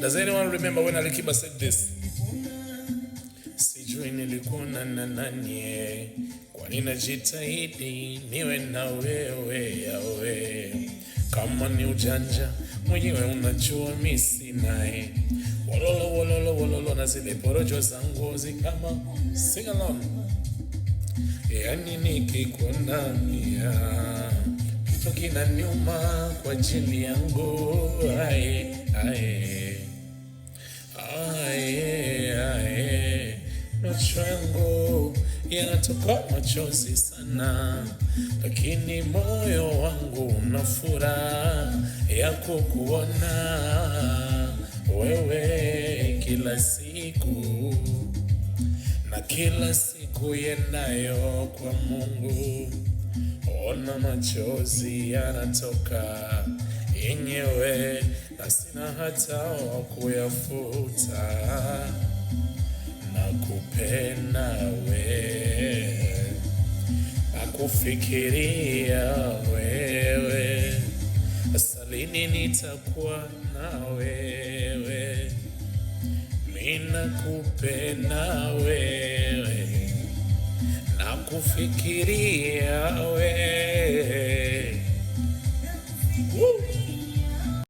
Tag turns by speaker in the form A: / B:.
A: Does anyone remember when Alikiba said this? Sijui nilikuona na nani, kwani najitahidi niwe na wewe yawe. Kama ni ujanja mwenyewe unajua mimi sinaye. Wololo wololo wololo na zile porojo zangu zikama sing along. Yani nikikuona mia kitu kinaniuma kwa ajili yangu. Ae ae ae ae, macho yangu yanatoka machozi sana, lakini moyo wangu una furaha ya kukuona wewe kila siku na kila siku yendayo kwa Mungu. Ona machozi yanatoka yenyewe na sina hata wa kuyafuta. Nakupenda wewe, nakufikiria wewe, salini nitakuwa na wewe. Ninakupenda wewe, nakufikiria wewe,